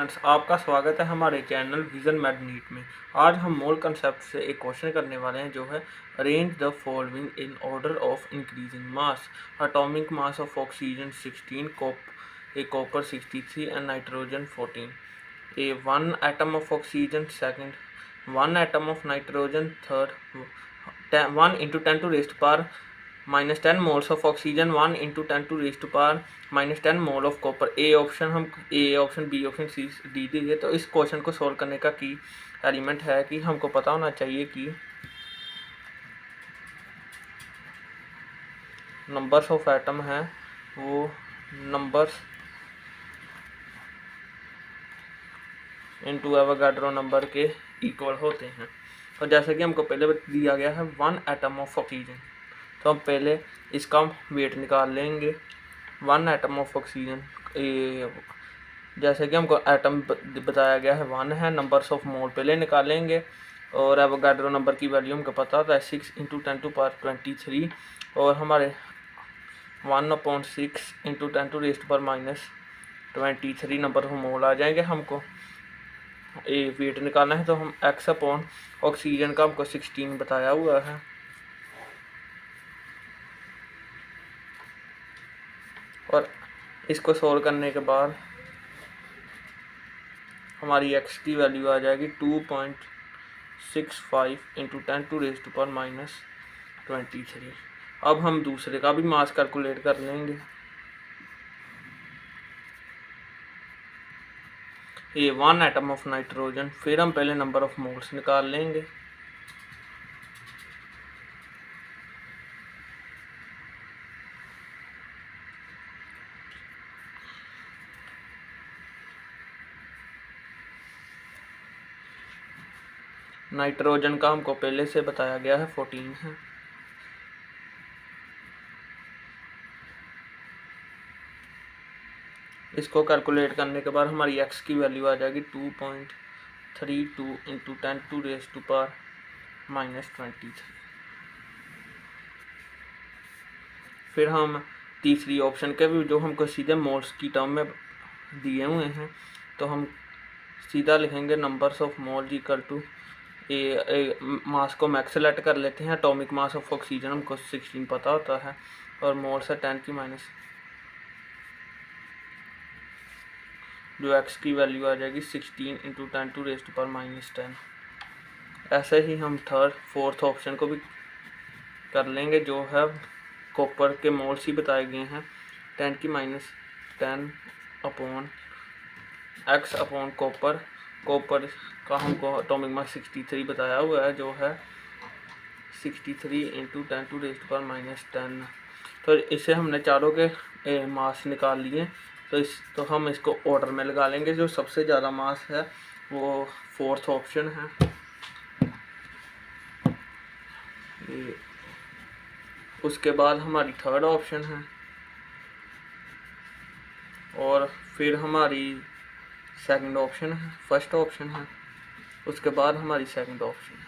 Students, आपका स्वागत है हमारे चैनल विजन मैड नीट में। आज हम मोल कंसेप्ट से एक क्वेश्चन करने वाले हैं जो है arrange the following in order of increasing mass. Atomic mass of oxygen 16, copper 63 and nitrogen 14। A 1 atom of oxygen second, 1 atom of nitrogen third, 1 into 10 to raised power -10 moles of oxygen, 1 into 10 to raised power -10 mole of copper. A option, B option, C D दीजिए। तो इस question को solve करने का की element है कि हमको पता होना चाहिए कि नंबर्स ऑफ एटम हैं वो नंबर्स इनटू एवोगाड्रो नंबर के इक्वल होते हैं। और जैसे कि हमको पहले दिया गया है 1 एटम ऑफ ऑक्सीजन, तो हम पहले इसका वेट निकाल लेंगे। 1 एटम ऑफ ऑक्सीजन, जैसे कि हमको एटम बताया गया है 1 है, नंबर्स ऑफ मोल पहले निकालेंगे और एवोगाड्रो नंबर की वैल्यू हमको पता होता है 6 × 10⁻23 और हमारे 1/6 × 10⁻23 नंबर ऑफ मोल आ जाएंगे। हमको ये वेट निकालना है तो हम x अपॉन ऑक्सीजन का हमको 16 बताया हुआ है और इसको सोल्व करने के बाद हमारी x की वैल्यू आ जाएगी 2.65 × 10⁻23। अब हम दूसरे का भी मास कैलकुलेट कर लेंगे। ये 1 एटम ऑफ नाइट्रोजन, फिर हम पहले नंबर ऑफ मोल्स निकाल लेंगे। नाइट्रोजन का हमको पहले से बताया गया है 14 है। इसको कैलकुलेट करने के बाद हमारी x की वैल्यू आ जाएगी 2.32 × 10⁻⁻23। फिर हम तीसरी ऑप्शन के भी जो हमको सीधे मोल्स की टर्म में दिए हुए हैं तो हम सीधा लिखेंगे numbers of mole equal to mass को मैक्स सेलेक्ट कर लेते हैं। एटॉमिक मास ऑफ ऑक्सीजन हमको 16 पता होता है और मोल्स है 10 की माइनस, जो x की वैल्यू आ जाएगी 16 × 10⁻10। ऐसे ही हम फोर्थ ऑप्शन को भी कर लेंगे जो है कॉपर के मोल्स ही बताए गए हैं 10 की -10 अपॉन x अपॉन कॉपर का हमको एटॉमिक मास 63 बताया हुआ है जो है 63 × 10⁻10। तो इससे हमने चारों के मास निकाल लिए। तो हम इसको ऑर्डर में लगा लेंगे। जो सबसे ज़्यादा मास है वो फोर्थ ऑप्शन है। उसके बाद हमारी थर्ड ऑप्शन है और फिर हमारी सेकंड ऑप्शन है, फर्स्ट ऑप्शन है, उसके बाद हमारी सेकंड ऑप्शन है।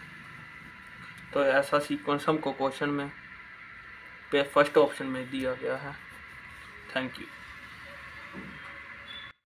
तो ऐसा सीक्वेंस हमको क्वेश्चन में फर्स्ट ऑप्शन में दिया गया है। Thank you.